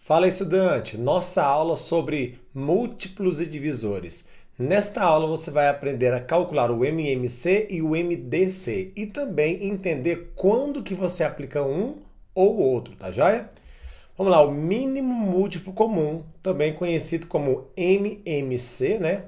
Fala, estudante! Nossa aula sobre múltiplos e divisores. Nesta aula você vai aprender a calcular o MMC e o MDC e também entender quando que você aplica um ou outro, tá joia? Vamos lá, o mínimo múltiplo comum, também conhecido como MMC, né?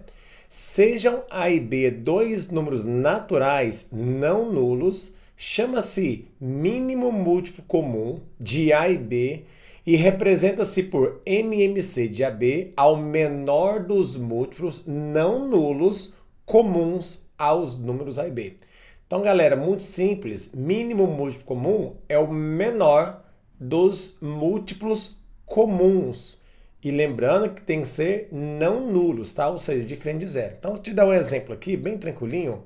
Sejam A e B dois números naturais não nulos, chama-se mínimo múltiplo comum de A e B e representa-se por MMC de AB ao menor dos múltiplos não nulos comuns aos números A e B. Então, galera, muito simples, mínimo múltiplo comum é o menor dos múltiplos comuns. E lembrando que tem que ser não nulos, tá? Ou seja, diferente de zero. Então, vou te dar um exemplo aqui, bem tranquilinho.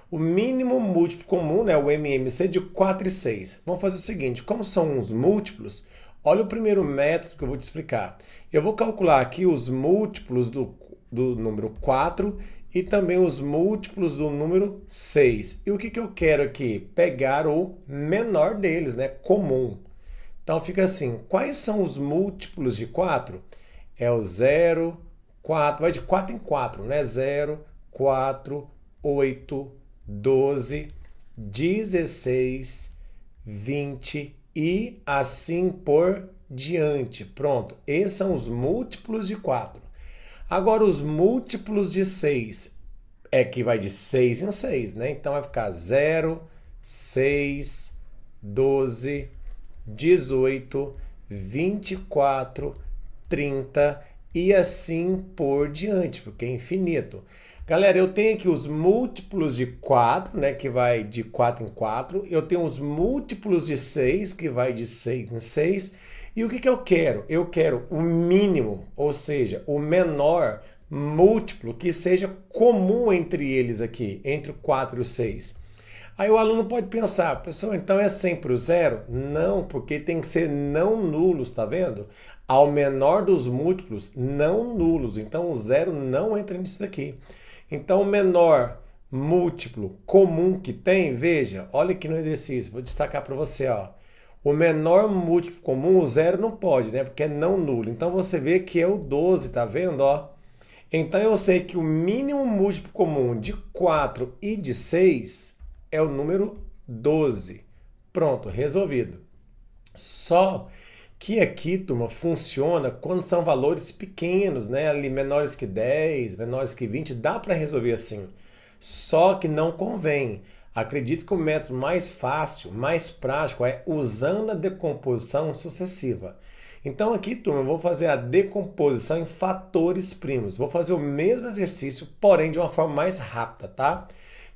O mínimo múltiplo comum, né, o MMC, de 4 e 6. Vamos fazer o seguinte, como são os múltiplos, olha o primeiro método que eu vou te explicar. Eu vou calcular aqui os múltiplos do número 4 e também os múltiplos do número 6. E o que eu quero aqui? Pegar o menor deles, né, comum. Então, fica assim, quais são os múltiplos de 4? É o 0, 4, vai de 4 em 4, né? 0, 4, 8, 12, 16, 20 e assim por diante. Pronto, esses são os múltiplos de 4. Agora, os múltiplos de 6 é que vai de 6 em 6, né? Então, vai ficar 0, 6, 12, 18, 24, 30 e assim por diante, porque é infinito. Galera, eu tenho aqui os múltiplos de 4, né, que vai de 4 em 4. Eu tenho os múltiplos de 6, que vai de 6 em 6. E o que eu quero? Eu quero o mínimo, ou seja, o menor múltiplo que seja comum entre eles aqui, entre o 4 e o 6. Aí o aluno pode pensar, professor, então é sempre o zero? Não, porque tem que ser não nulos, tá vendo? Ao menor dos múltiplos, não nulos. Então o zero não entra nisso daqui. Então o menor múltiplo comum que tem, veja, olha aqui no exercício, vou destacar para você, ó. O menor múltiplo comum, o zero não pode, né? Porque é não nulo. Então você vê que é o 12, tá vendo, ó? Então eu sei que o mínimo múltiplo comum de 4 e de 6 é o número 12. Pronto, resolvido. Só que aqui, turma, funciona quando são valores pequenos, né? Ali menores que 10, menores que 20, dá para resolver assim. Só que não convém. Acredito que o método mais fácil, mais prático é usando a decomposição sucessiva. Então aqui, turma, eu vou fazer a decomposição em fatores primos. Vou fazer o mesmo exercício, porém de uma forma mais rápida, tá?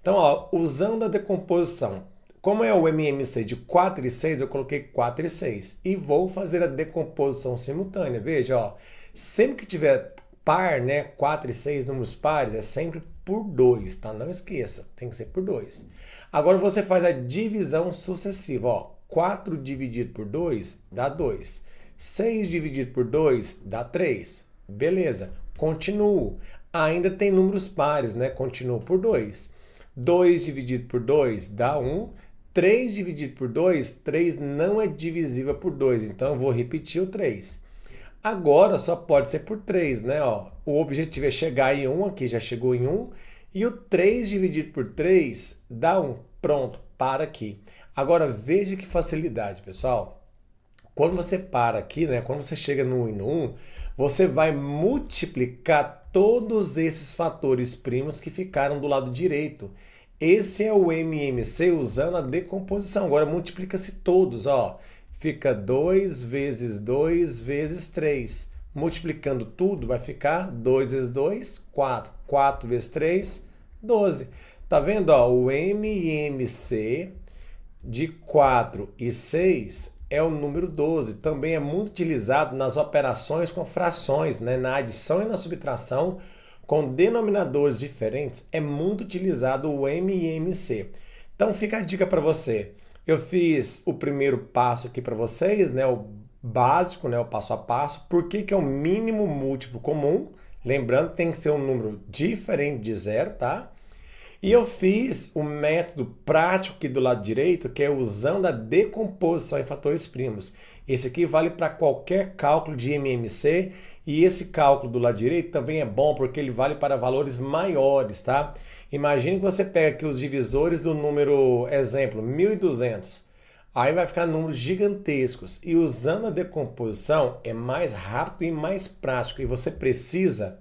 Então, ó, usando a decomposição, como é o MMC de 4 e 6, eu coloquei 4 e 6. E vou fazer a decomposição simultânea. Veja, ó, sempre que tiver par, né, 4 e 6 números pares, é sempre por 2, tá? Não esqueça, tem que ser por 2. Agora você faz a divisão sucessiva, ó. 4 dividido por 2 dá 2. 6 dividido por 2 dá 3. Beleza, continuo. Ainda tem números pares, né? Continuo por 2. 2 dividido por 2 dá 1. 3 dividido por 2, 3 não é divisível por 2, então eu vou repetir o 3. Agora só pode ser por 3, né? Ó, o objetivo é chegar em 1, aqui já chegou em 1, e o 3 dividido por 3 dá 1. Pronto, para aqui. Agora veja que facilidade, pessoal. Quando você para aqui, né? Quando você chega no 1 e no 1, você vai multiplicar todos esses fatores primos que ficaram do lado direito. Esse é o MMC usando a decomposição. Agora multiplica-se todos, ó. Fica 2 vezes 2 vezes 3. Multiplicando tudo vai ficar 2 vezes 2, 4. 4 vezes 3, 12. Tá vendo, ó? O MMC de 4 e 6 é o número 12. Também é muito utilizado nas operações com frações, né? Na adição e na subtração, com denominadores diferentes, é muito utilizado o MMC. Então fica a dica para você. Eu fiz o primeiro passo aqui para vocês, né? O básico, né? O passo a passo. Por que é o mínimo múltiplo comum? Lembrando que tem que ser um número diferente de zero, tá? E eu fiz o método prático aqui do lado direito, que é usando a decomposição em fatores primos. Esse aqui vale para qualquer cálculo de MMC, e esse cálculo do lado direito também é bom porque ele vale para valores maiores, tá? Imagine que você pega aqui os divisores do número, exemplo, 1.200. Aí vai ficar números gigantescos. E usando a decomposição é mais rápido e mais prático. E você precisa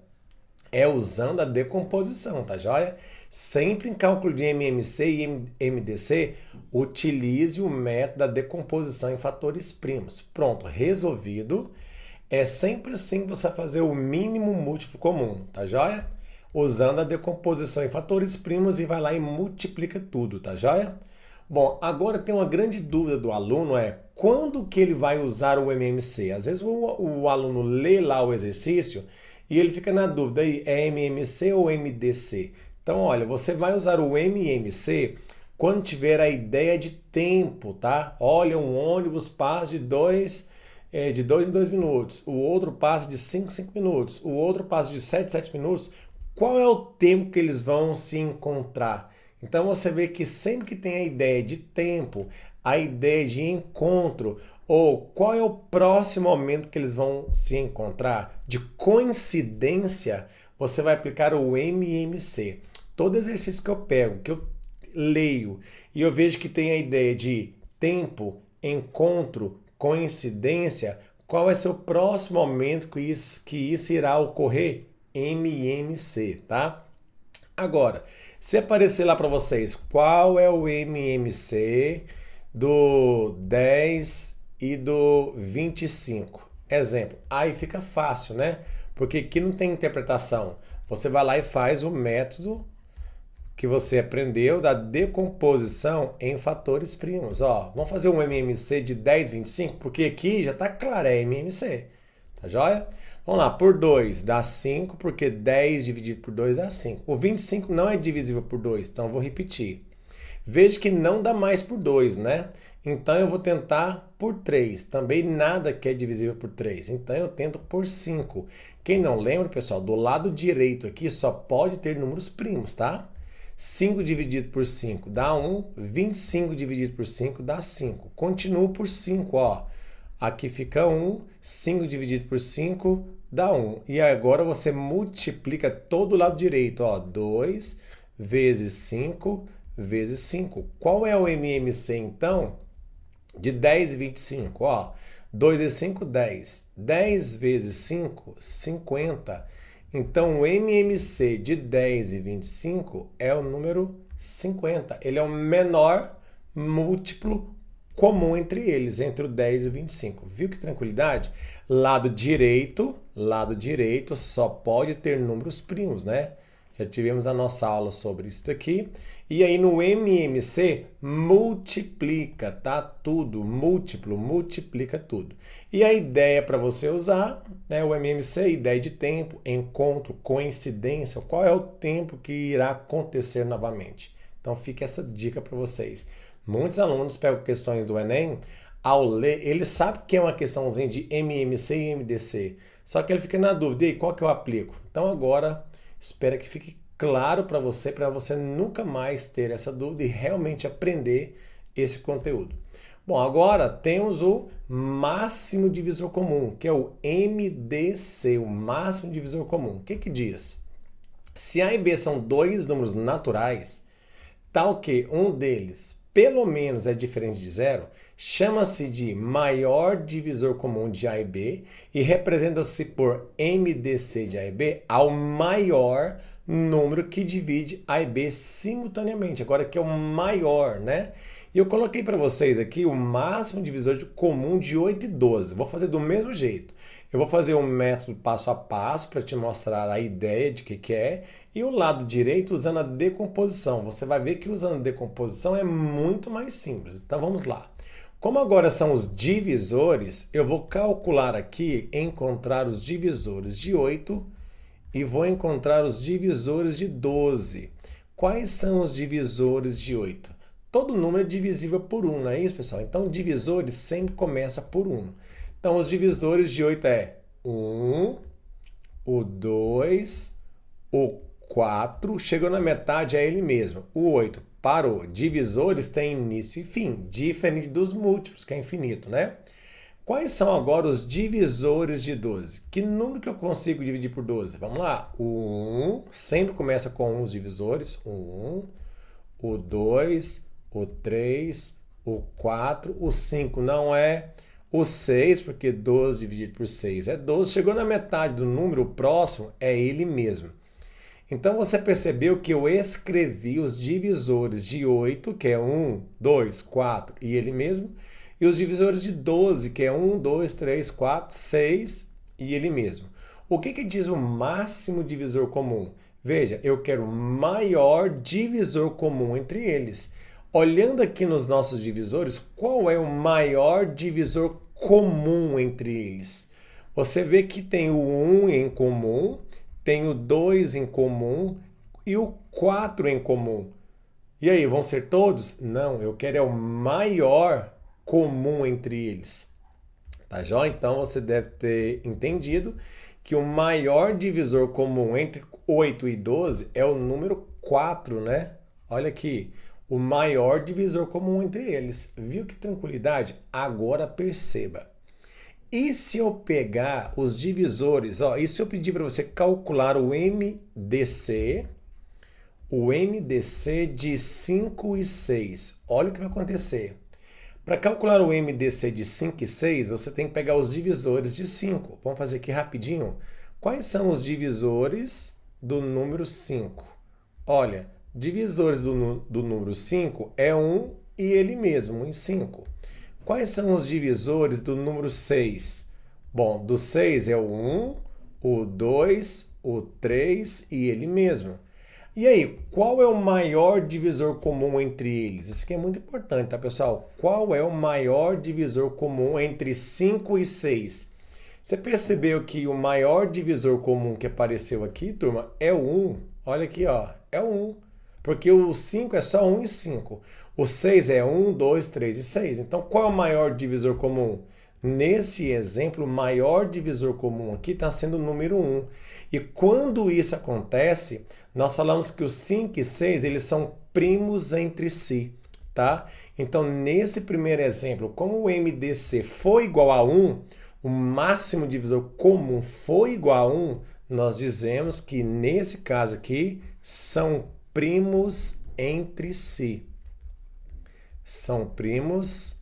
usando a decomposição, tá joia? Sempre em cálculo de MMC e MDC, utilize o método da decomposição em fatores primos. Pronto, resolvido. É sempre assim que você vai fazer o mínimo múltiplo comum, tá joia? Usando a decomposição em fatores primos e vai lá e multiplica tudo, tá joia? Bom, agora tem uma grande dúvida do aluno quando que ele vai usar o MMC? Às vezes o aluno lê lá o exercício e ele fica na dúvida aí, é MMC ou MDC? Então, olha, você vai usar o MMC quando tiver a ideia de tempo, tá? Olha, um ônibus passa de 2 em 2 minutos, o outro passa de 5 em 5 minutos, o outro passa de 7 em 7 minutos. Qual é o tempo que eles vão se encontrar? Então você vê que sempre que tem a ideia de tempo, a ideia de encontro, ou qual é o próximo momento que eles vão se encontrar, de coincidência, você vai aplicar o MMC. Todo exercício que eu pego, que eu leio, e eu vejo que tem a ideia de tempo, encontro, coincidência, qual vai ser o próximo momento que isso irá ocorrer? MMC, tá? Agora, se aparecer lá para vocês, qual é o MMC do 10 e do 25? Exemplo, aí fica fácil, né? Porque aqui não tem interpretação. Você vai lá e faz o método que você aprendeu da decomposição em fatores primos. Ó, vamos fazer um MMC de 10, 25, porque aqui já está claro, é MMC. Tá joia? Vamos lá, por 2 dá 5, porque 10 dividido por 2 dá 5. O 25 não é divisível por 2, então eu vou repetir. Veja que não dá mais por 2, né? Então eu vou tentar por 3. Também nada que é divisível por 3. Então eu tento por 5. Quem não lembra, pessoal, do lado direito aqui só pode ter números primos, tá? 5 dividido por 5 dá 1. 25 dividido por 5 dá 5. Continuo por 5, ó. Aqui fica 1, 5 dividido por 5 dá 1. E agora você multiplica todo o lado direito, ó, 2 vezes 5 vezes 5. Qual é o MMC, então, de 10 e 25? Ó, 2 vezes 5, 10. 10 vezes 5, 50. Então, o MMC de 10 e 25 é o número 50. Ele é o menor múltiplo comum entre eles, entre o 10 e o 25. Viu que tranquilidade? Lado direito só pode ter números primos, né? Já tivemos a nossa aula sobre isso aqui. E aí no MMC, multiplica, tá? Tudo, múltiplo, multiplica tudo. E a ideia para você usar, né, o MMC, ideia de tempo, encontro, coincidência, qual é o tempo que irá acontecer novamente. Então fica essa dica para vocês. Muitos alunos pegam questões do Enem, ao ler, ele sabe que é uma questãozinha de MMC e MDC, só que ele fica na dúvida, e qual que eu aplico? Então agora, espero que fique claro para você nunca mais ter essa dúvida e realmente aprender esse conteúdo. Bom, agora temos o máximo divisor comum, que é o MDC, o máximo divisor comum. O que que diz? Se A e B são dois números naturais, tal que um deles pelo menos é diferente de zero, chama-se de maior divisor comum de A e B e representa-se por MDC de A e B ao maior número que divide A e B simultaneamente. Agora que é o maior, né? E eu coloquei para vocês aqui o máximo divisor comum de 8 e 12. Vou fazer do mesmo jeito. Eu vou fazer um método passo a passo para te mostrar a ideia de que é. E o lado direito usando a decomposição. Você vai ver que usando a decomposição é muito mais simples. Então vamos lá. Como agora são os divisores, eu vou calcular aqui, encontrar os divisores de 8 e vou encontrar os divisores de 12. Quais são os divisores de 8? Todo número é divisível por 1, não é isso, pessoal? Então, divisores sempre começa por 1. Então, os divisores de 8 é 1, o 2, o 4 chegou na metade, é ele mesmo. O 8 parou. Divisores têm início e fim, diferente dos múltiplos, que é infinito, né? Quais são agora os divisores de 12? Que número que eu consigo dividir por 12? Vamos lá. O 1 sempre começa com 1 os divisores. O 1, o 2, o 3, o 4, o 5 não é. O 6, porque 12 dividido por 6 é 12. Chegou na metade do número, o próximo é ele mesmo. Então você percebeu que eu escrevi os divisores de 8, que é 1, 2, 4 e ele mesmo, e os divisores de 12, que é 1, 2, 3, 4, 6 e ele mesmo. O que diz o máximo divisor comum? Veja, eu quero o maior divisor comum entre eles. Olhando aqui nos nossos divisores, qual é o maior divisor comum entre eles? Você vê que tem o 1 em comum, tem o 2 em comum e o 4 em comum. E aí, vão ser todos? Não, eu quero é o maior comum entre eles. Tá joia? Então você deve ter entendido que o maior divisor comum entre 8 e 12 é o número 4, né? Olha aqui, o maior divisor comum entre eles. Viu que tranquilidade? Agora perceba. E se eu pegar os divisores, ó, e se eu pedir para você calcular o MDC de 5 e 6, olha o que vai acontecer. Para calcular o MDC de 5 e 6, você tem que pegar os divisores de 5. Vamos fazer aqui rapidinho. Quais são os divisores do número 5? Olha, divisores do número 5 é 1 e ele mesmo, 1 em 5. Quais são os divisores do número 6? Bom, do 6 é o 1, o 2, o 3 e ele mesmo. E aí, qual é o maior divisor comum entre eles? Isso aqui é muito importante, tá, pessoal? Qual é o maior divisor comum entre 5 e 6? Você percebeu que o maior divisor comum que apareceu aqui, turma, é o 1. Olha aqui, ó, é o 1. Porque o 5 é só 1 e 5. O 6 é 1, 2, 3 e 6. Então, qual é o maior divisor comum? Nesse exemplo, o maior divisor comum aqui está sendo o número 1. E quando isso acontece, nós falamos que os 5 e 6 eles são primos entre si, tá? Então, nesse primeiro exemplo, como o MDC foi igual a 1, o máximo divisor comum foi igual a 1, nós dizemos que nesse caso aqui são primos entre si. São primos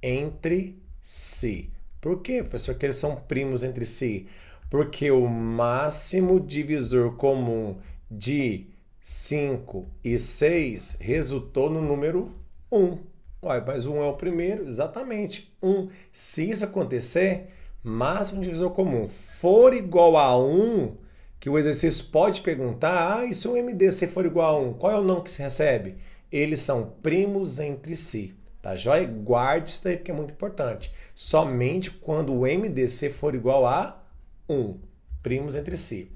entre si. Por quê, professor, que eles são primos entre si? Porque o máximo divisor comum de 5 e 6 resultou no número 1. Ué, mas 1 é o primeiro? Exatamente, 1. Se isso acontecer, máximo divisor comum for igual a 1, que o exercício pode perguntar, e se o MDC for igual a 1, qual é o não que se recebe? Eles são primos entre si, tá joia? Guarde isso daí porque é muito importante. Somente quando o MDC for igual a 1, primos entre si.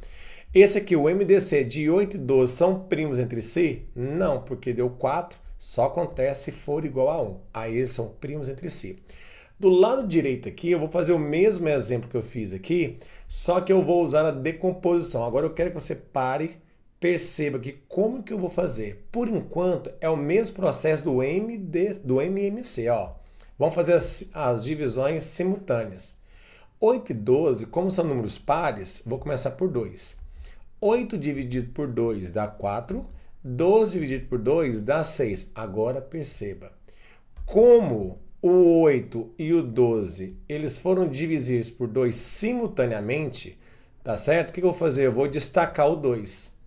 Esse aqui, o MDC de 8 e 12 são primos entre si? Não, porque deu 4, só acontece se for igual a 1. Aí eles são primos entre si. Do lado direito aqui, eu vou fazer o mesmo exemplo que eu fiz aqui, só que eu vou usar a decomposição. Agora eu quero que você pare, perceba que como que eu vou fazer. Por enquanto, é o mesmo processo do MMC. Ó. Vamos fazer as divisões simultâneas. 8 e 12, como são números pares, vou começar por 2. 8 dividido por 2 dá 4. 12 dividido por 2 dá 6. Agora perceba. Como o 8 e o 12, eles foram divisíveis por 2 simultaneamente, tá certo? O que eu vou fazer? Eu vou destacar o 2.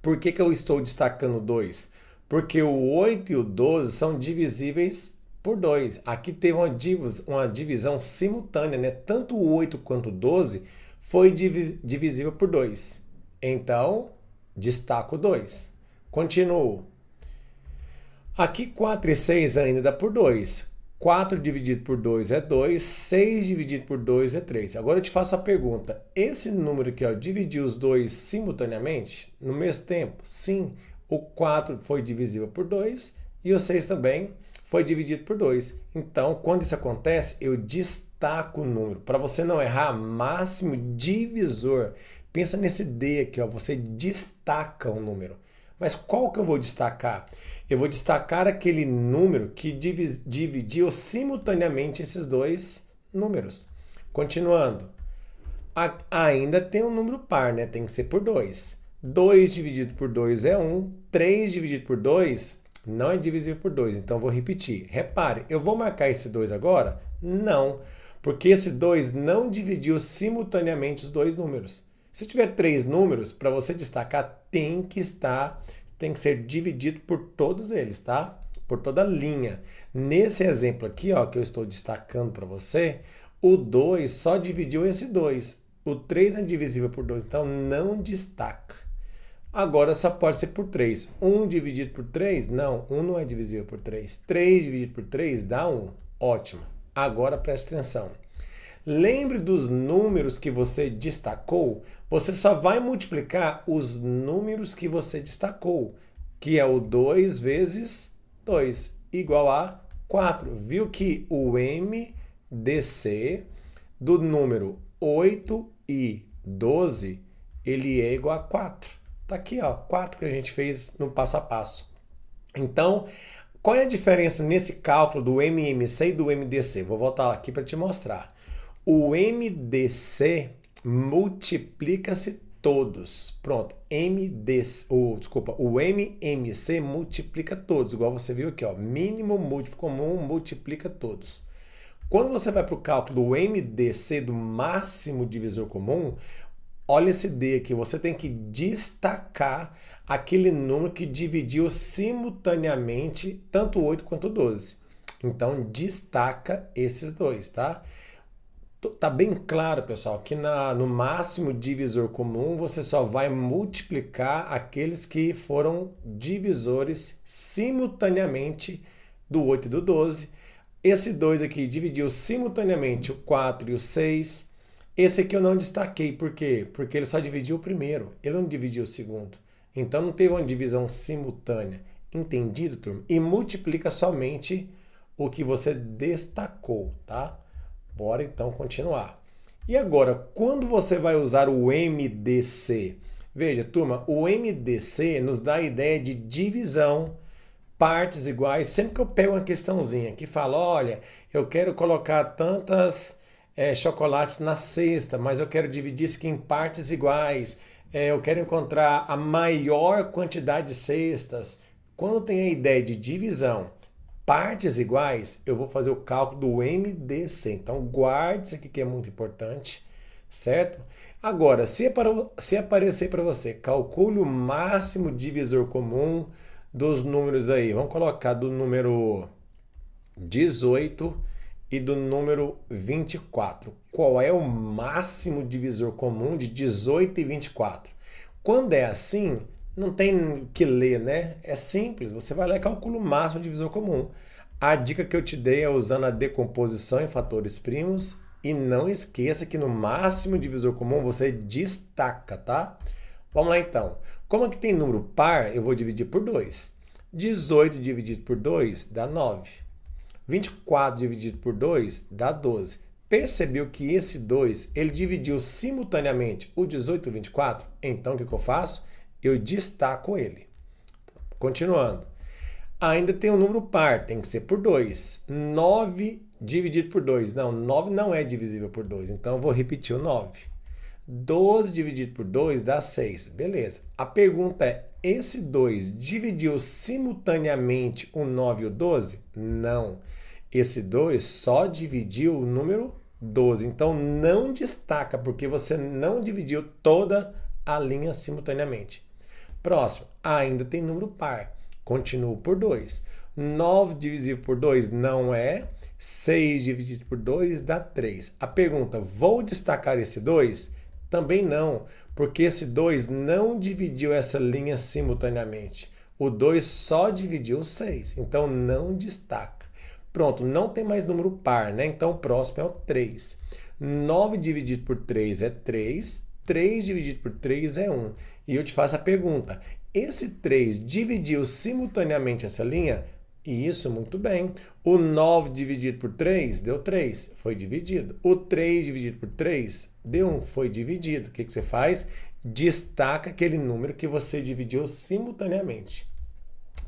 Por que eu estou destacando o 2? Porque o 8 e o 12 são divisíveis por 2. Aqui teve uma divisão simultânea, né? Tanto o 8 quanto o 12 foi divisível por 2. Então, destaco o 2. Continuo. Aqui 4 e 6 ainda dá por 2. 4 dividido por 2 é 2, 6 dividido por 2 é 3. Agora eu te faço a pergunta, esse número aqui, ó, dividiu os dois simultaneamente, no mesmo tempo? Sim, o 4 foi divisível por 2 e o 6 também foi dividido por 2. Então, quando isso acontece, eu destaco o número. Para você não errar, máximo divisor. Pensa nesse D aqui, ó, você destaca um número. Mas qual que eu vou destacar? Eu vou destacar aquele número que dividiu simultaneamente esses dois números. Continuando. Ainda tem um número par, né? Tem que ser por 2. 2 dividido por 2 é 1. 3 dividido por 2 não é divisível por 2. Então, eu vou repetir. Repare, eu vou marcar esse 2 agora? Não, porque esse 2 não dividiu simultaneamente os dois números. Se tiver 3 números, para você destacar, tem que ser dividido por todos eles, tá? Por toda a linha. Nesse exemplo aqui, ó, que eu estou destacando para você, o 2 só dividiu esse 2. O 3 é divisível por 2, então não destaca. Agora só pode ser por 3. 1 dividido por 3? Não, 1 não é divisível por 3. 3 dividido por 3 dá 1. Ótimo. Agora preste atenção. Lembre dos números que você destacou. Você só vai multiplicar os números que você destacou, que é o 2 vezes 2, igual a 4. Viu que o MDC do número 8 e 12, ele é igual a 4. Tá aqui, ó, 4 que a gente fez no passo a passo. Então, qual é a diferença nesse cálculo do MMC e do MDC? Vou voltar aqui para te mostrar. O MDC multiplica-se todos. Pronto, o MMC multiplica todos, igual você viu aqui, ó, mínimo múltiplo comum multiplica todos. Quando você vai para o cálculo do MDC, do máximo divisor comum, olha esse D aqui, você tem que destacar aquele número que dividiu simultaneamente tanto o 8 quanto o 12. Então, destaca esses dois, tá? Tá bem claro, pessoal, que no máximo divisor comum você só vai multiplicar aqueles que foram divisores simultaneamente do 8 e do 12. Esse 2 aqui dividiu simultaneamente o 4 e o 6. Esse aqui eu não destaquei, por quê? Porque ele só dividiu o primeiro, ele não dividiu o segundo. Então não teve uma divisão simultânea. Entendido, turma? E multiplica somente o que você destacou, tá? Bora então continuar. E agora, quando você vai usar o MDC? Veja, turma, o MDC nos dá a ideia de divisão, partes iguais. Sempre que eu pego uma questãozinha que fala, olha, eu quero colocar tantas chocolates na cesta, mas eu quero dividir isso aqui em partes iguais. Eu quero encontrar a maior quantidade de cestas. Quando tem a ideia de divisão, partes iguais, eu vou fazer o cálculo do MDC. Então, guarde isso aqui que é muito importante, certo? Agora, se aparecer para você, calcule o máximo divisor comum dos números aí. Vamos colocar do número 18 e do número 24. Qual é o máximo divisor comum de 18 e 24? Quando é assim, não tem que ler, né? É simples, você vai lá e calcula o máximo divisor comum. A dica que eu te dei é usando a decomposição em fatores primos e não esqueça que no máximo divisor comum você destaca, tá? Vamos lá então. Como aqui tem número par, eu vou dividir por 2. 18 dividido por 2 dá 9. 24 dividido por 2 dá 12. Percebeu que esse 2, ele dividiu simultaneamente o 18 e o 24? Então, o que eu faço? Eu destaco ele. Continuando. Ainda tem um número par, tem que ser por 2. 9 dividido por 2. Não, 9 não é divisível por 2, então eu vou repetir o 9. 12 dividido por 2 dá 6. Beleza. A pergunta é, esse 2 dividiu simultaneamente o 9 e o 12? Não. Esse 2 só dividiu o número 12. Então, não destaca, porque você não dividiu toda a linha simultaneamente. Próximo. Ainda tem número par. Continuo por 2. 9 divisível por 2 não é. 6 dividido por 2 dá 3. A pergunta, vou destacar esse 2? Também não, porque esse 2 não dividiu essa linha simultaneamente. O 2 só dividiu o 6, então não destaca. Pronto, não tem mais número par, né? Então o próximo é o 3. 9 dividido por 3 é 3. 3 dividido por 3 é 1. E eu te faço a pergunta, esse 3 dividiu simultaneamente essa linha? Isso, muito bem. O 9 dividido por 3 deu 3, foi dividido. O 3 dividido por 3 deu 1, foi dividido. O que você faz? Destaca aquele número que você dividiu simultaneamente.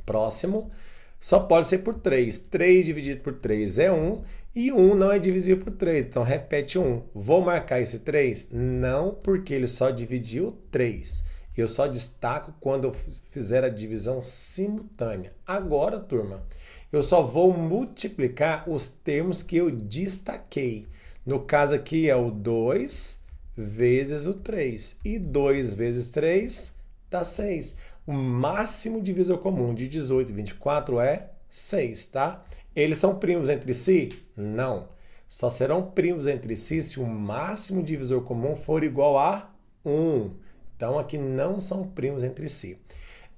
Próximo, só pode ser por 3. 3 dividido por 3 é 1 e 1 não é divisível por 3, então repete 1. Vou marcar esse 3? Não, porque ele só dividiu 3. Eu só destaco quando eu fizer a divisão simultânea. Agora, turma, eu só vou multiplicar os termos que eu destaquei. No caso aqui é o 2 vezes o 3. E 2 vezes 3 dá 6. O máximo divisor comum de 18 e 24 é 6, tá? Eles são primos entre si? Não. Só serão primos entre si se o máximo divisor comum for igual a 1. Então, aqui não são primos entre si.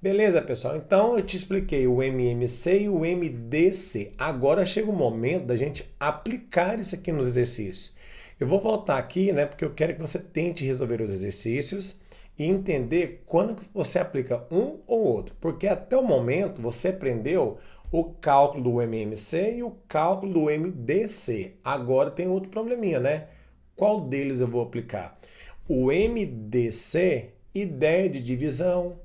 Beleza, pessoal? Então, eu te expliquei o MMC e o MDC. Agora chega o momento da gente aplicar isso aqui nos exercícios. Eu vou voltar aqui, né? Porque eu quero que você tente resolver os exercícios e entender quando você aplica um ou outro. Porque até o momento você aprendeu o cálculo do MMC e o cálculo do MDC. Agora tem outro probleminha, né? Qual deles eu vou aplicar? O MDC, ideia de divisão,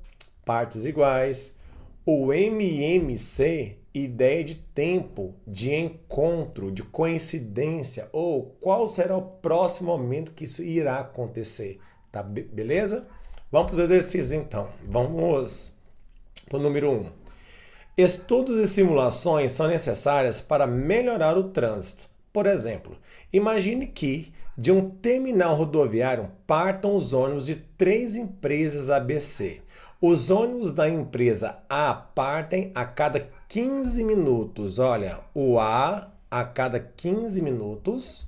partes iguais. O MMC, ideia de tempo, de encontro, de coincidência, ou qual será o próximo momento que isso irá acontecer. Tá beleza? Vamos para os exercícios então. Vamos para o número 1. Estudos e simulações são necessárias para melhorar o trânsito. Por exemplo, imagine que de um terminal rodoviário partam os ônibus de 3 empresas ABC. Os ônibus da empresa A partem a cada 15 minutos. Olha, o A cada 15 minutos,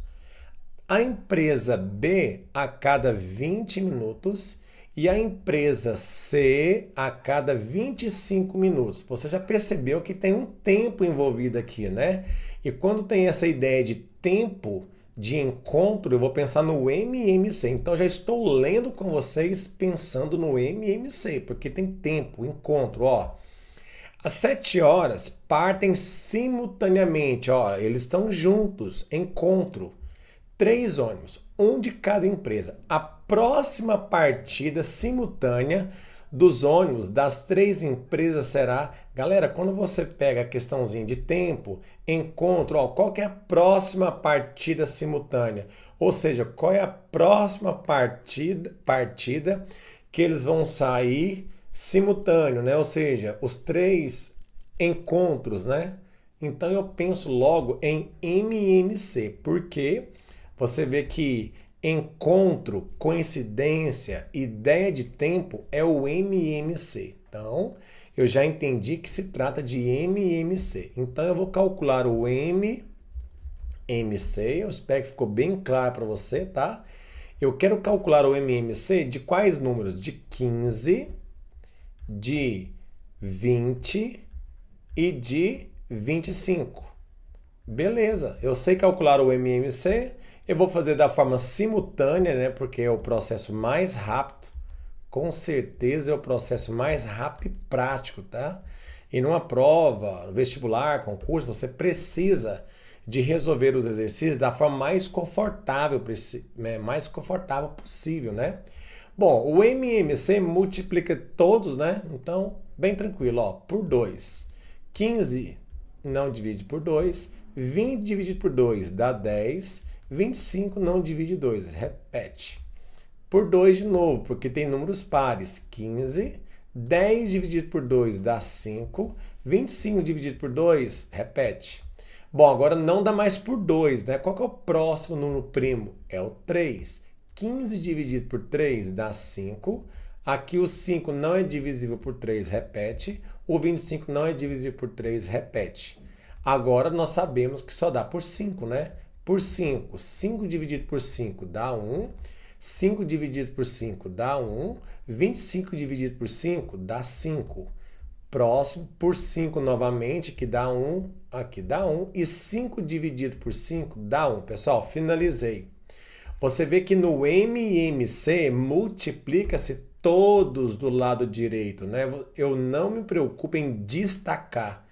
a empresa B a cada 20 minutos e a empresa C a cada 25 minutos. Você já percebeu que tem um tempo envolvido aqui, né? E quando tem essa ideia de tempo de encontro, eu vou pensar no MMC. Então, já estou lendo com vocês pensando no MMC, porque tem tempo, encontro. Ó, às 7 horas, partem simultaneamente. Ó, eles estão juntos, encontro. 3 ônibus, um de cada empresa. A próxima partida simultânea dos ônibus das 3 empresas será... Galera, quando você pega a questãozinha de tempo, encontro, ó, qual que é a próxima partida simultânea? Ou seja, qual é a próxima partida que eles vão sair simultâneo, né? Ou seja, os 3 encontros, né? Então eu penso logo em MMC, porque você vê que encontro, coincidência, ideia de tempo é o MMC. Então, eu já entendi que se trata de MMC. Então, eu vou calcular o MMC. Eu espero que ficou bem claro para você, tá? Eu quero calcular o MMC de quais números? De 15, de 20 e de 25. Beleza, eu sei calcular o MMC. Eu vou fazer da forma simultânea, né? Porque é o processo mais rápido. Com certeza é o processo mais rápido e prático, tá? E numa prova, vestibular, concurso, você precisa de resolver os exercícios da forma mais confortável possível, né? Bom, o MMC multiplica todos, né? Então, bem tranquilo, ó, por 2. 15 não divide por 2. 20 dividido por 2 dá 10. 25 não divide 2, repete. Por 2 de novo, porque tem números pares. 15, 10 dividido por 2 dá 5, 25 dividido por 2, repete. Bom, agora não dá mais por 2, né? Qual que é o próximo número primo? É o 3. 15 dividido por 3 dá 5. Aqui o 5 não é divisível por 3, repete. O 25 não é divisível por 3, repete. Agora nós sabemos que só dá por 5, né? Por 5. 5 dividido por 5 dá 1. 5 dividido por 5 dá 1. 25 dividido por 5 dá 5. Próximo, por 5 novamente, que dá 1. Aqui dá 1. E 5 dividido por 5 dá 1. Pessoal, finalizei. Você vê que no MMC multiplica-se todos do lado direito, né? Eu não me preocupo em destacar.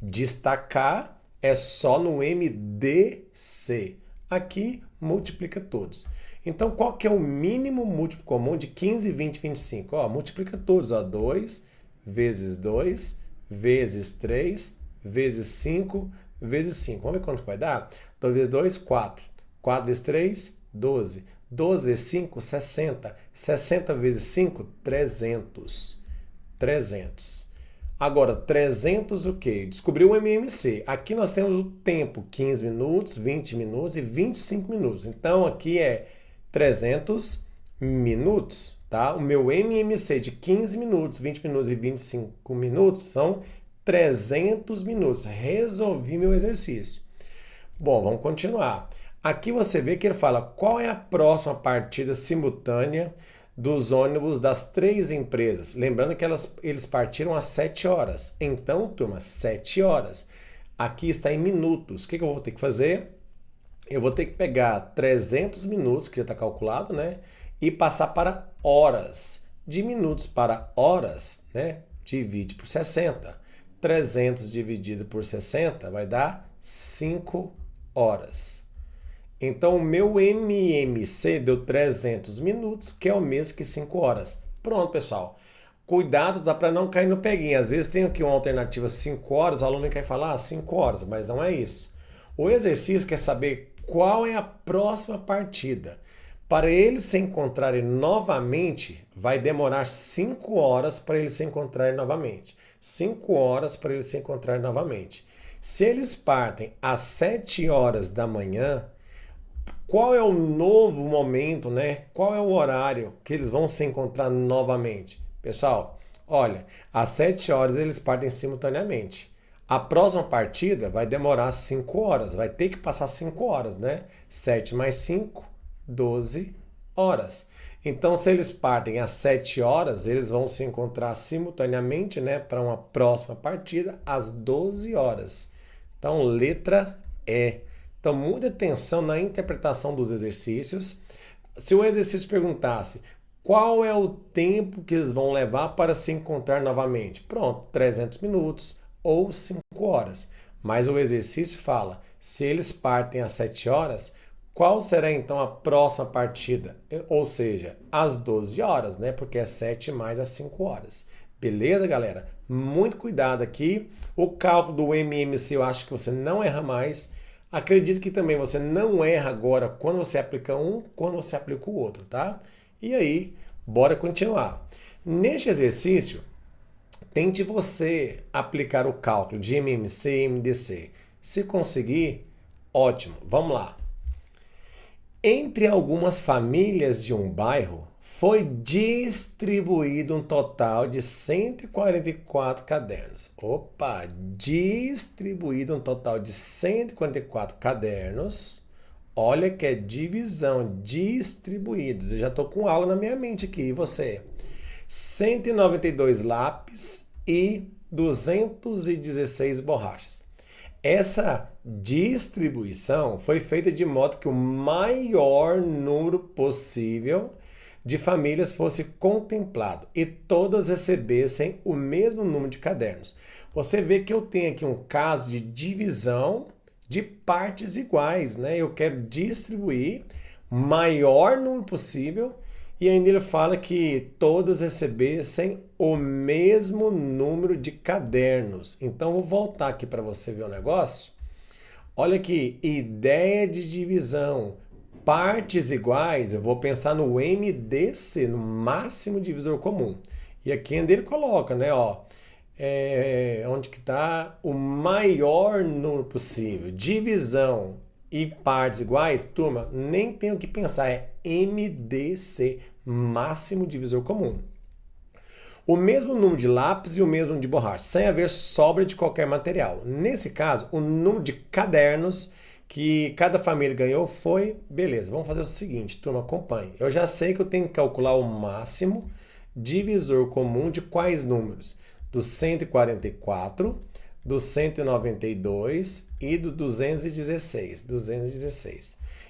Destacar é só no MDC. Aqui, multiplica todos. Então, qual que é o mínimo múltiplo comum de 15, 20 e 25? Ó, multiplica todos. Ó, 2 vezes 2 vezes 3 vezes 5 vezes 5. Vamos ver quanto vai dar? 2 vezes 2, 4. 4 vezes 3, 12. 12 vezes 5, 60. 60 vezes 5, 300. 300. Agora, 300 o quê? Descobriu o MMC. Aqui nós temos o tempo, 15 minutos, 20 minutos e 25 minutos. Então, aqui é 300 minutos, tá? O meu MMC de 15 minutos, 20 minutos e 25 minutos são 300 minutos. Resolvi meu exercício. Bom, vamos continuar. Aqui você vê que ele fala qual é a próxima partida simultânea dos ônibus das 3 empresas. Lembrando que eles partiram às 7 horas. Então, turma, 7 horas. Aqui está em minutos. O que eu vou ter que fazer? Eu vou ter que pegar 300 minutos, que já está calculado, né? E passar para horas. De minutos para horas, né? Divide por 60. 300 dividido por 60 vai dar 5 horas. Então, o meu MMC deu 300 minutos, que é o mesmo que 5 horas. Pronto, pessoal. Cuidado, dá para não cair no peguinho. Às vezes tem aqui uma alternativa 5 horas, o aluno quer falar 5 horas, mas não é isso. O exercício quer saber qual é a próxima partida. Para eles se encontrarem novamente, vai demorar 5 horas para eles se encontrarem novamente. 5 horas para eles se encontrarem novamente. Se eles partem às 7 horas da manhã, qual é o novo momento, né? Qual é o horário que eles vão se encontrar novamente? Pessoal, olha, às 7 horas eles partem simultaneamente. A próxima partida vai demorar 5 horas, vai ter que passar 5 horas, né? 7 mais 5, 12 horas. Então, se eles partem às 7 horas, eles vão se encontrar simultaneamente, né, para uma próxima partida às 12 horas. Então, letra E. Então, muita atenção na interpretação dos exercícios. Se o exercício perguntasse qual é o tempo que eles vão levar para se encontrar novamente? Pronto, 300 minutos ou 5 horas. Mas o exercício fala, se eles partem às 7 horas, qual será então a próxima partida? Ou seja, às 12 horas, né? Porque é 7 mais as 5 horas. Beleza, galera? Muito cuidado aqui. O cálculo do MMC eu acho que você não erra mais. Acredito que também você não erra agora quando você aplica um, quando você aplica o outro, tá? E aí, bora continuar. Neste exercício, tente você aplicar o cálculo de MMC e MDC. Se conseguir, ótimo. Vamos lá. Entre algumas famílias de um bairro, foi distribuído um total de 144 cadernos. Opa! Distribuído um total de 144 cadernos. Olha que é divisão, distribuídos. Eu já estou com algo na minha mente aqui. E você? 192 lápis e 216 borrachas. Essa distribuição foi feita de modo que o maior número possível de famílias fosse contemplado e todas recebessem o mesmo número de cadernos. Você vê que eu tenho aqui um caso de divisão de partes iguais, né? Eu quero distribuir o maior número possível e ainda ele fala que todas recebessem o mesmo número de cadernos. Então, vou voltar aqui para você ver o negócio. Olha aqui, ideia de divisão. Partes iguais, eu vou pensar no MDC, no máximo divisor comum. E aqui ainda ele coloca, né? Ó, onde que está o maior número possível. Divisão e partes iguais, turma, nem tem o que pensar, é MDC, máximo divisor comum. O mesmo número de lápis e o mesmo número de borracha, sem haver sobra de qualquer material. Nesse caso, o número de cadernos que cada família ganhou foi, beleza, vamos fazer o seguinte, turma, acompanhe. Eu já sei que eu tenho que calcular o máximo divisor comum de quais números? Do 144, do 192 e do 216.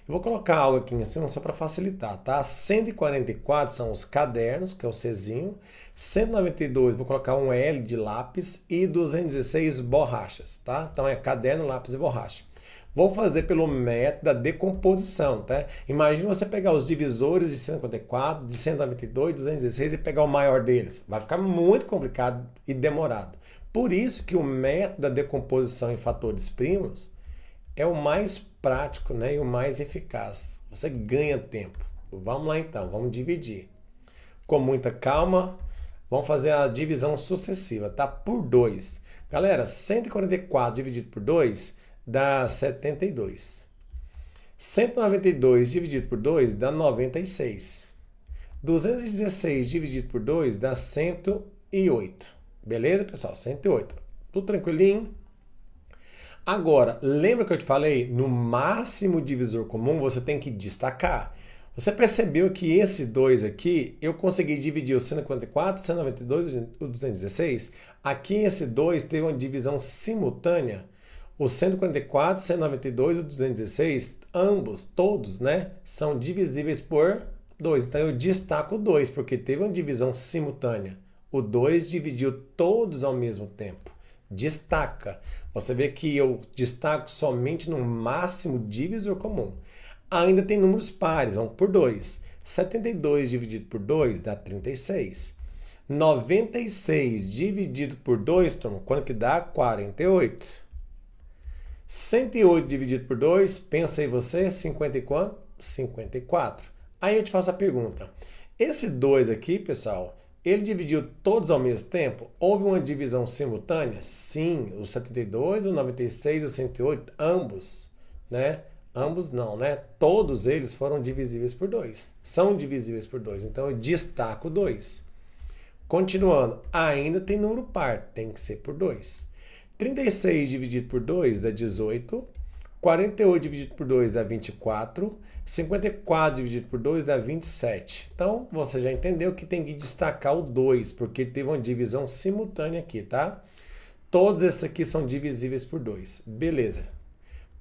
Eu vou colocar algo aqui em cima só para facilitar, tá? 144 são os cadernos, que é o Czinho. 192, vou colocar um L de lápis e 216 borrachas, tá? Então é caderno, lápis e borracha. Vou fazer pelo método da decomposição, tá? Imagina você pegar os divisores de 154, de 192, 216 e pegar o maior deles. Vai ficar muito complicado e demorado. Por isso que o método da decomposição em fatores primos é o mais prático, né, e o mais eficaz. Você ganha tempo. Vamos lá então, vamos dividir. Com muita calma, vamos fazer a divisão sucessiva, tá? Por 2. Galera, 144 dividido por 2 dá 72. 192 dividido por 2 dá 96. 216 dividido por 2 dá 108. Beleza, pessoal? 108. Tudo tranquilinho? Agora, lembra que eu te falei? No máximo divisor comum, você tem que destacar. Você percebeu que esse 2 aqui, eu consegui dividir o 154, 192 e o 216? Aqui esse 2 teve uma divisão simultânea. O 144, 192 e o 216, ambos, todos, né, são divisíveis por 2. Então eu destaco o 2, porque teve uma divisão simultânea. O 2 dividiu todos ao mesmo tempo. Destaca. Você vê que eu destaco somente no máximo divisor comum. Ainda tem números pares, vamos por 2. 72 dividido por 2 dá 36. 96 dividido por 2, turma, quanto que dá? 48. 108 dividido por 2, pensa aí você, 50 e quanto? 54. Aí eu te faço a pergunta. Esse 2 aqui, pessoal, ele dividiu todos ao mesmo tempo? Houve uma divisão simultânea? Sim, o 72, o 96 e o 108, ambos, né? Ambos não, né? Todos eles foram divisíveis por 2. São divisíveis por 2, então eu destaco 2. Continuando, ainda tem número par, tem que ser por 2. 36 dividido por 2 dá 18. 48 dividido por 2 dá 24. 54 dividido por 2 dá 27. Então, você já entendeu que tem que destacar o 2, porque teve uma divisão simultânea aqui, tá? Todos esses aqui são divisíveis por 2. Beleza.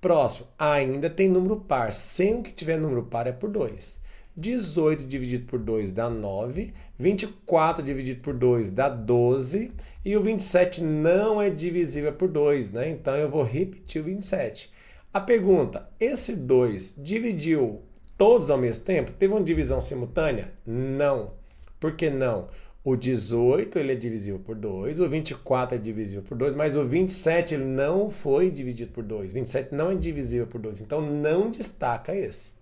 Próximo, ainda tem número par. Sempre que tiver número par é por 2. 18 dividido por 2 dá 9. 24 dividido por 2 dá 12. E o 27 não é divisível por 2, né? Então, eu vou repetir o 27. A pergunta, esse 2 dividiu todos ao mesmo tempo? Teve uma divisão simultânea? Não. Por que não? O 18 ele é divisível por 2, o 24 é divisível por 2, mas o 27 ele não foi dividido por 2. 27 não é divisível por 2, então não destaca esse.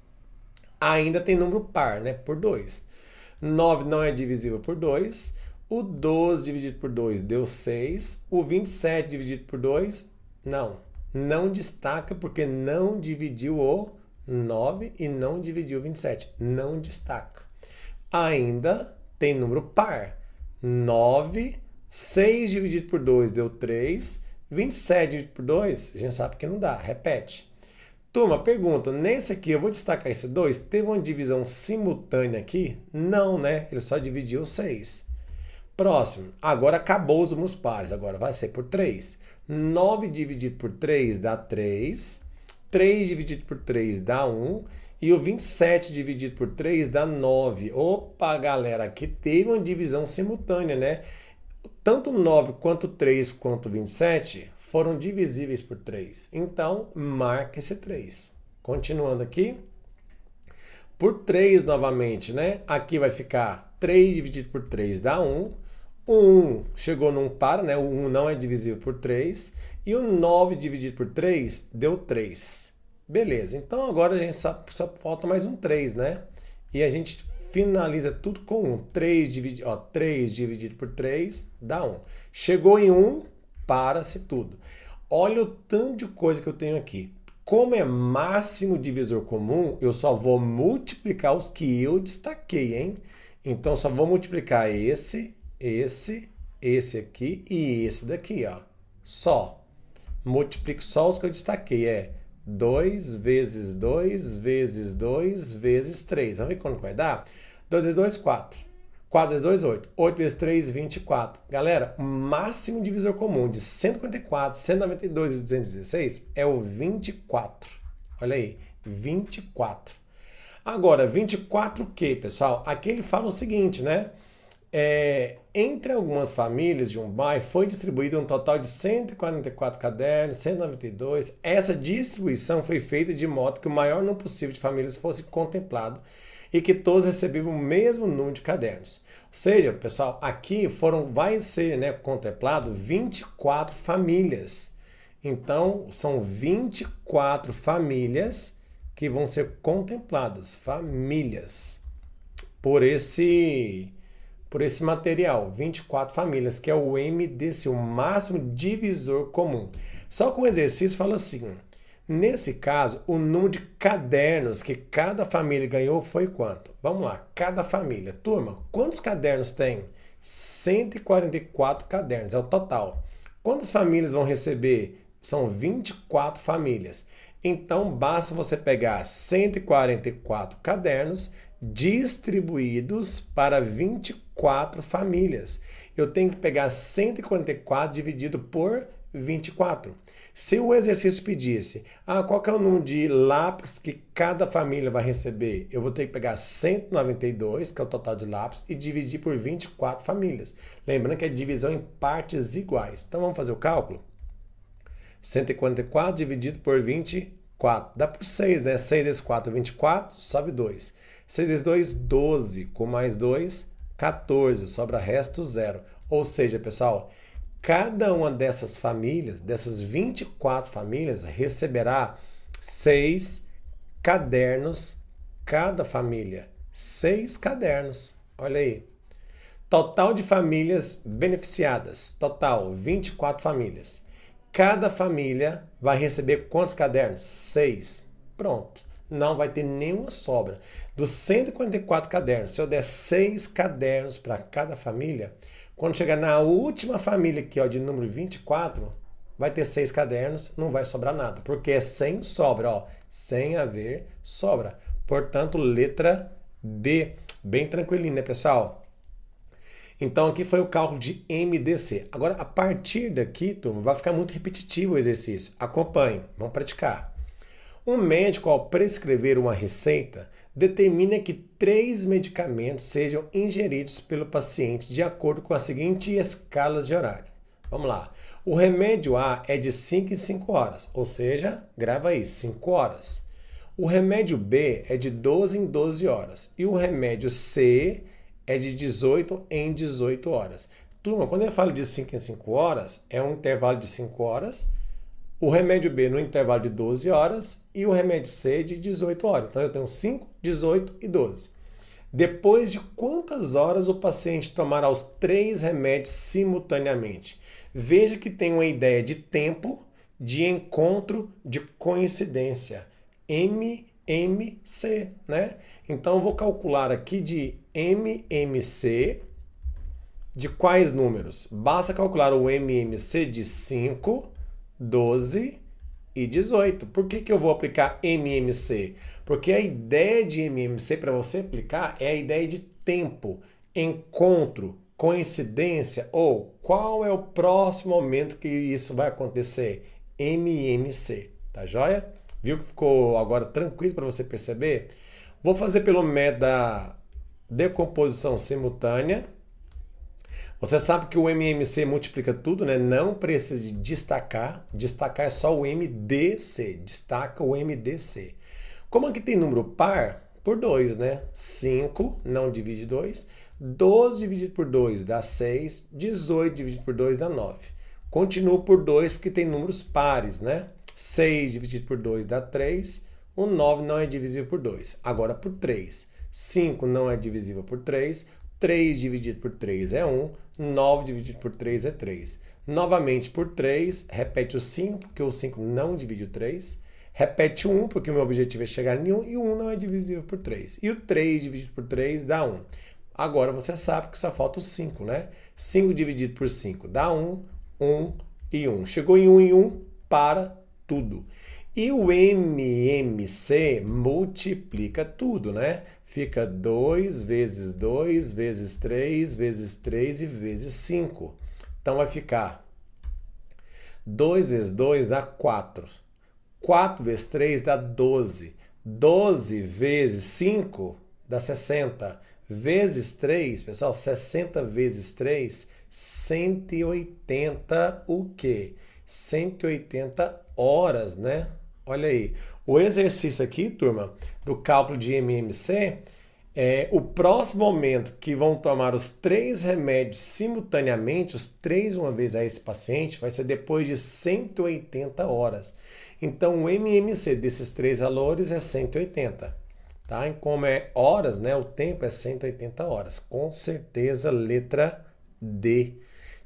Ainda tem número par, né? Por 2. 9 não é divisível por 2. O 12 dividido por 2 deu 6. O 27 dividido por 2, não. Não destaca porque não dividiu o 9 e não dividiu o 27. Não destaca. Ainda tem número par. 9, 6 dividido por 2 deu 3. 27 dividido por 2, a gente sabe que não dá. Repete. Turma, pergunta, nesse aqui eu vou destacar esse 2. Teve uma divisão simultânea aqui? Não, né? Ele só dividiu 6. Próximo. Agora acabou os números pares. Agora vai ser por 3. 9 dividido por 3 dá 3. 3 dividido por 3 dá 1. E o 27 dividido por 3 dá 9. Opa, galera, aqui teve uma divisão simultânea, né? Tanto 9 quanto 3 quanto 27 foram divisíveis por 3. Então, marca esse 3. Continuando aqui. Por 3 novamente, né? Aqui vai ficar 3 dividido por 3 dá 1. O 1 chegou num par, né? O 1 não é divisível por 3. E o 9 dividido por 3 deu 3. Beleza, então agora a gente só falta mais um 3, né? E a gente finaliza tudo com 1. 3 dividido por 3 dá 1. Chegou em 1, para-se tudo. Olha o tanto de coisa que eu tenho aqui. Como é máximo divisor comum, eu só vou multiplicar os que eu destaquei, hein? Então, só vou multiplicar esse aqui e esse daqui, ó. Só. Multiplico só os que eu destaquei. É 2 vezes 2 vezes 2 vezes 3. Vamos ver quanto vai dar? 2 vezes 2, 4. 4 vezes 2, 8. 8 vezes 3, 24. Galera, o máximo divisor comum de 144, 192 e 216 é o 24. Olha aí. 24. Agora, 24 o quê, pessoal? Aqui ele fala o seguinte, né? Entre algumas famílias de um bairro foi distribuído um total de 144 cadernos, 192. Essa distribuição foi feita de modo que o maior número possível de famílias fosse contemplado e que todos recebiam o mesmo número de cadernos. Ou seja, pessoal, aqui vai ser, né, contemplado 24 famílias. Então, são 24 famílias que vão ser contempladas, famílias, por esse material, 24 famílias, que é o MDC, o máximo divisor comum. Só que o exercício fala assim, nesse caso, o número de cadernos que cada família ganhou foi quanto? Vamos lá, cada família. Turma, quantos cadernos tem? 144 cadernos, é o total. Quantas famílias vão receber? São 24 famílias. Então, basta você pegar 144 cadernos distribuídos para 24 famílias. Eu tenho que pegar 144 dividido por 24. Se o exercício pedisse, qual que é o número de lápis que cada família vai receber? Eu vou ter que pegar 192, que é o total de lápis, e dividir por 24 famílias. Lembrando que é divisão em partes iguais. Então, vamos fazer o cálculo? 144 dividido por 24. Dá por 6, né? 6 vezes 4, 24, sobe 2. 6 vezes 2, 12. Com mais 2, 14. Sobra resto 0. Ou seja, pessoal, cada uma dessas famílias, dessas 24 famílias, receberá 6 cadernos cada família. 6 cadernos. Olha aí. Total de famílias beneficiadas. Total, 24 famílias. Cada família vai receber quantos cadernos? 6. Pronto. Não vai ter nenhuma sobra. Dos 144 cadernos, se eu der 6 cadernos para cada família, quando chegar na última família aqui, ó, de número 24, vai ter 6 cadernos, não vai sobrar nada, porque é sem sobra, ó, sem haver sobra. Portanto, letra B. Bem tranquilinho, né, pessoal? Então, aqui foi o cálculo de MDC. Agora, a partir daqui, turma, vai ficar muito repetitivo o exercício. Acompanhe, vamos praticar. Um médico, ao prescrever uma receita, determina que 3 medicamentos sejam ingeridos pelo paciente de acordo com a seguinte escala de horário. Vamos lá. O remédio A é de 5 em 5 horas, ou seja, grava aí, 5 horas. O remédio B é de 12 em 12 horas. E o remédio C é de 18 em 18 horas. Turma, quando eu falo de 5 em 5 horas, é um intervalo de 5 horas, o remédio B no intervalo de 12 horas e o remédio C de 18 horas. Então, eu tenho 5, 18 e 12. Depois de quantas horas o paciente tomará os 3 remédios simultaneamente? Veja que tem uma ideia de tempo, de encontro, de coincidência. MMC, né? Então, eu vou calcular aqui de MMC de quais números? Basta calcular o MMC de 5, 12 e 18. Por que eu vou aplicar MMC? Porque a ideia de MMC para você aplicar é a ideia de tempo, encontro, coincidência ou qual é o próximo momento que isso vai acontecer. MMC, tá joia? Viu que ficou agora tranquilo para você perceber? Vou fazer pelo método da decomposição simultânea. Você sabe que o MMC multiplica tudo, né? Não precisa de destacar. Destacar é só o MDC. Destaca o MDC. Como aqui tem número par, por 2, né? 5 não divide 2. 12 dividido por 2 dá 6. 18 dividido por 2 dá 9. Continuo por 2 porque tem números pares, né? 6 dividido por 2 dá 3. O 9 não é divisível por 2. Agora por 3. 5 não é divisível por 3. 3 dividido por 3 é 1. 9 dividido por 3 é 3. Novamente por 3, repete o 5, porque o 5 não divide o 3. Repete o 1, porque o meu objetivo é chegar em 1, e o 1 não é divisível por 3. E o 3 dividido por 3 dá 1. Agora você sabe que só falta o 5, né? 5 dividido por 5 dá 1, 1 e 1. Chegou em 1 e 1, para tudo. E o MMC multiplica tudo, né? Fica 2 vezes 2 vezes 3 vezes 3 e vezes 5. Então vai ficar 2 vezes 2 dá 4. 4 vezes 3 dá 12. 12 vezes 5 dá 60. Vezes 3, pessoal, 60 vezes 3, 180 o quê? 180 horas, né? Olha aí. O exercício aqui, turma, do cálculo de MMC, o próximo momento que vão tomar os 3 remédios simultaneamente, os 3 uma vez a esse paciente, vai ser depois de 180 horas. Então, o MMC desses 3 valores é 180. Tá? E como é horas, né? O tempo é 180 horas. Com certeza, letra D.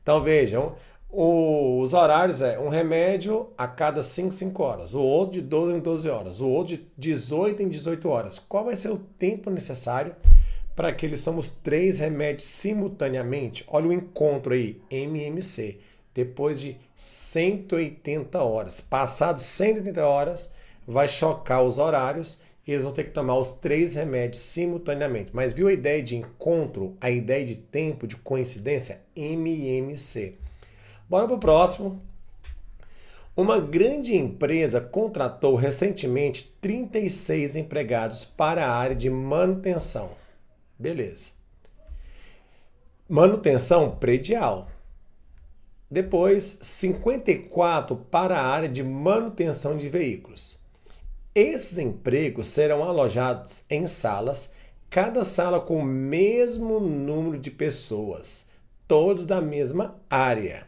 Então, vejam, os horários um remédio a cada 5 horas, o outro de 12 em 12 horas, o outro de 18 em 18 horas. Qual vai ser o tempo necessário para que eles tomem os 3 remédios simultaneamente? Olha o encontro aí, MMC, depois de 180 horas. Passados 180 horas, vai chocar os horários e eles vão ter que tomar os 3 remédios simultaneamente. Mas viu a ideia de encontro, a ideia de tempo, de coincidência? MMC. Bora para o próximo. Uma grande empresa contratou recentemente 36 empregados para a área de manutenção. Beleza. Manutenção predial. Depois, 54 para a área de manutenção de veículos. Esses empregos serão alojados em salas, cada sala com o mesmo número de pessoas, todos da mesma área,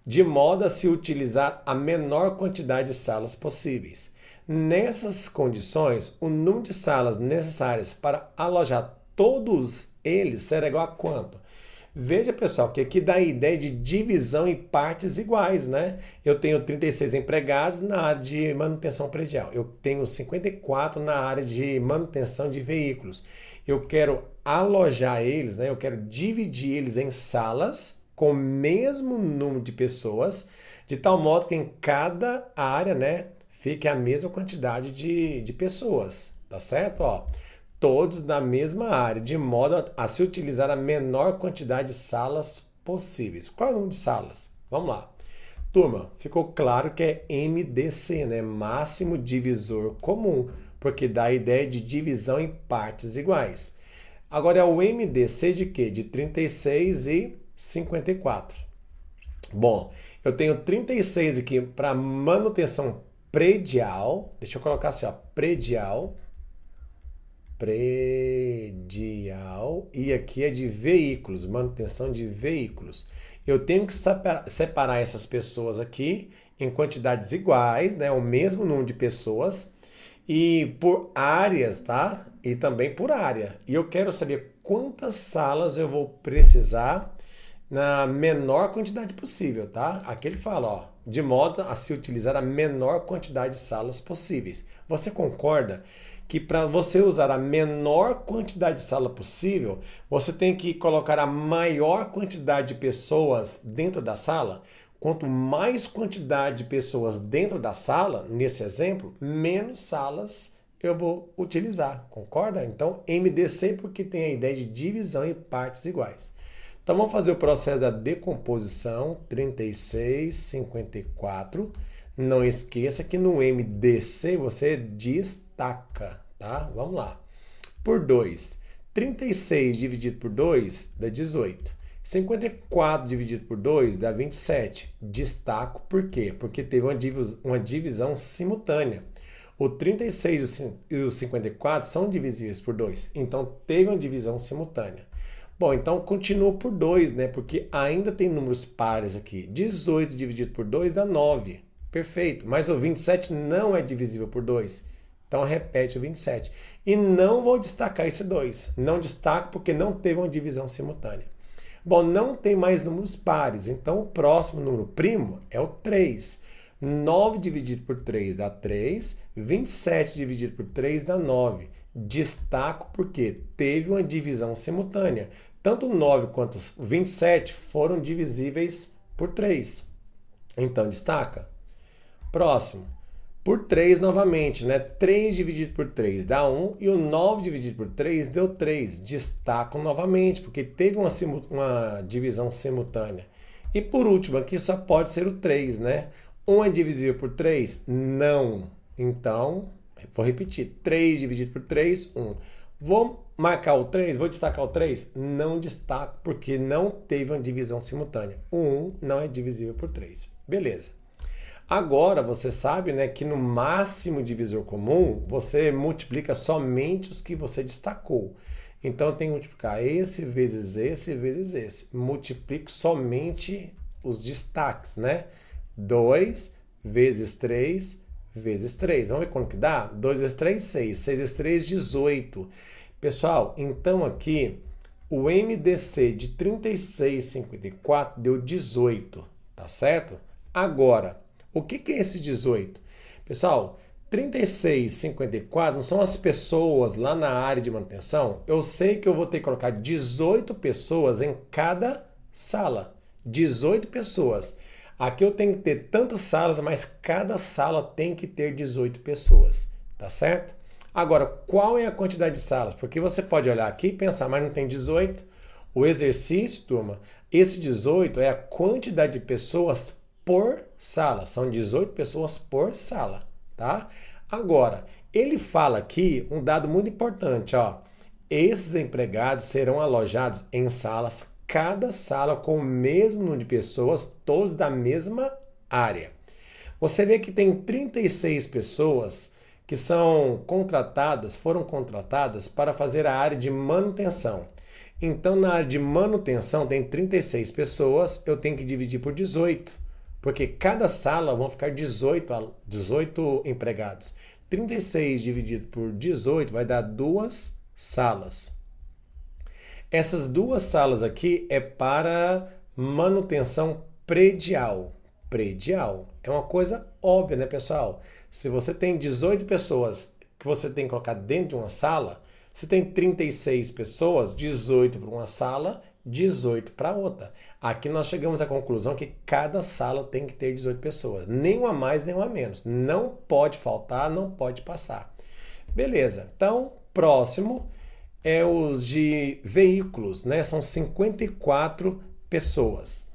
de modo a se utilizar a menor quantidade de salas possíveis. Nessas condições, o número de salas necessárias para alojar todos eles será igual a quanto? Veja, pessoal, que aqui dá a ideia de divisão em partes iguais, né? Eu tenho 36 empregados na área de manutenção predial. Eu tenho 54 na área de manutenção de veículos. Eu quero alojar eles, né? Eu quero dividir eles em salas com o mesmo número de pessoas, de tal modo que em cada área, né, fique a mesma quantidade de pessoas, tá certo? Ó, todos na mesma área, de modo a se utilizar a menor quantidade de salas possíveis. Qual é o número de salas? Vamos lá. Turma, ficou claro que é MDC, né? Máximo divisor comum, porque dá a ideia de divisão em partes iguais. Agora é o MDC de quê? De 36 e 54. Bom, eu tenho 36 aqui para manutenção predial. Deixa eu colocar assim, ó, predial. E aqui é de veículos, manutenção de veículos. Eu tenho que separar essas pessoas aqui em quantidades iguais, né? O mesmo número de pessoas e por áreas, tá? E também por área. E eu quero saber quantas salas eu vou precisar na menor quantidade possível, tá? Aqui ele fala, ó, de modo a se utilizar a menor quantidade de salas possíveis. Você concorda que para você usar a menor quantidade de sala possível, você tem que colocar a maior quantidade de pessoas dentro da sala? Quanto mais quantidade de pessoas dentro da sala, nesse exemplo, menos salas eu vou utilizar, concorda? Então, MDC porque tem a ideia de divisão em partes iguais. Então, vamos fazer o processo da decomposição, 36, 54. Não esqueça que no MDC você destaca, tá? Vamos lá. Por 2. 36 dividido por 2 dá 18. 54 dividido por 2 dá 27. Destaco por quê? Porque teve uma divisão simultânea. O 36 e o 54 são divisíveis por 2. Então, teve uma divisão simultânea. Bom, então continua por 2, né? Porque ainda tem números pares aqui. 18 dividido por 2 dá 9. Perfeito, mas o 27 não é divisível por 2. Então repete o 27. E não vou destacar esse 2. Não destaco porque não teve uma divisão simultânea. Bom, não tem mais números pares, então o próximo número primo é o 3. 9 dividido por 3 dá 3. 27 dividido por 3 dá 9. Destaco porque teve uma divisão simultânea. Tanto o 9 quanto o 27 foram divisíveis por 3. Então destaca. Próximo, por 3 novamente, né? 3 dividido por 3 dá 1 e o 9 dividido por 3 deu 3. Destaco novamente, porque teve uma divisão simultânea. E por último, aqui só pode ser o 3, né? 1 é divisível por 3? Não. Então, Vou repetir, 3 dividido por 3, 1. Vou marcar o 3, vou destacar o 3? Não destaco porque não teve uma divisão simultânea. O 1 não é divisível por 3. Beleza. Agora você sabe, né, que no máximo divisor comum você multiplica somente os que você destacou. Então eu tenho que multiplicar esse vezes esse vezes esse. Multiplico somente os destaques, né? 2 vezes 3 vezes 3. Vamos ver quanto que dá? 2 vezes 3, 6. 6 vezes 3, 18. Pessoal, então aqui o MDC de 36,54 deu 18, tá certo? Agora, o que é esse 18? Pessoal, 36,54 não são as pessoas lá na área de manutenção? Eu sei que eu vou ter que colocar 18 pessoas em cada sala. 18 pessoas. Aqui eu tenho que ter tantas salas, mas cada sala tem que ter 18 pessoas, tá certo? Agora, qual é a quantidade de salas? Porque você pode olhar aqui e pensar, mas não tem 18? O exercício, turma, esse 18 é a quantidade de pessoas por sala. São 18 pessoas por sala, tá? Agora, ele fala aqui um dado muito importante, ó. Esses empregados serão alojados em salas, cada sala com o mesmo número de pessoas, todos da mesma área. Você vê que tem 36 pessoas que foram contratadas para fazer a área de manutenção. Então, na área de manutenção tem 36 pessoas, eu tenho que dividir por 18, porque cada sala vão ficar 18 empregados. 36 dividido por 18 vai dar 2 salas. Essas 2 salas aqui é para manutenção predial. Predial. É uma coisa óbvia, né, pessoal? Se você tem 18 pessoas que você tem que colocar dentro de uma sala, se tem 36 pessoas, 18 para uma sala, 18 para outra. Aqui nós chegamos à conclusão que cada sala tem que ter 18 pessoas. Nem uma a mais, nem uma a menos. Não pode faltar, não pode passar. Beleza. Então, próximo é os de veículos, né? São 54 pessoas.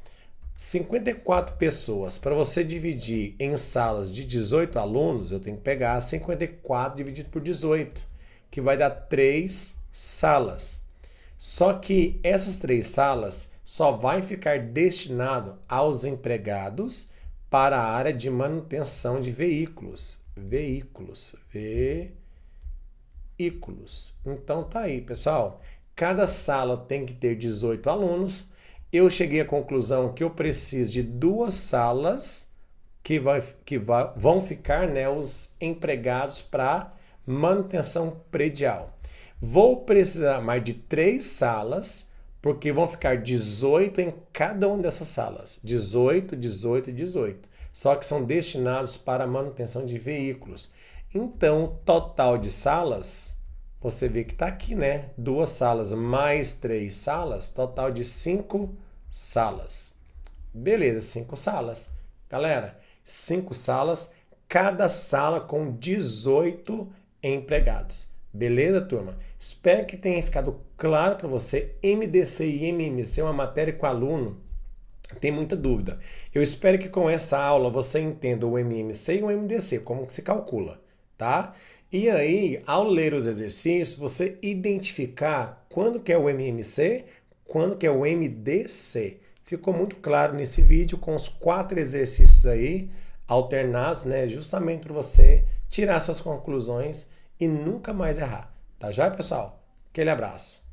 54 pessoas, para você dividir em salas de 18 alunos, eu tenho que pegar 54 dividido por 18, que vai dar 3 salas. Só que essas 3 salas só vai ficar destinado aos empregados para a área de manutenção de veículos. Veículos. Então tá aí, pessoal. Cada sala tem que ter 18 alunos. Eu cheguei à conclusão que eu preciso de 2 salas que vão ficar, né, os empregados para manutenção predial. Vou precisar mais de 3 salas, porque vão ficar 18 em cada uma dessas salas. 18, 18 e 18. Só que são destinados para a manutenção de veículos. Então, o total de salas, você vê que está aqui, né? 2 salas mais 3 salas, total de 5 salas. Beleza, 5 salas. Galera, 5 salas, cada sala com 18 empregados. Beleza, turma? Espero que tenha ficado claro para você. MDC e MMC é uma matéria que o aluno tem muita dúvida. Eu espero que com essa aula você entenda o MMC e o MDC, como que se calcula, tá? E aí, ao ler os exercícios, você identificar quando que é o MMC, quando que é o MDC. Ficou muito claro nesse vídeo com os 4 exercícios aí alternados, né? Justamente para você tirar suas conclusões e nunca mais errar. Tá já, pessoal? Aquele abraço.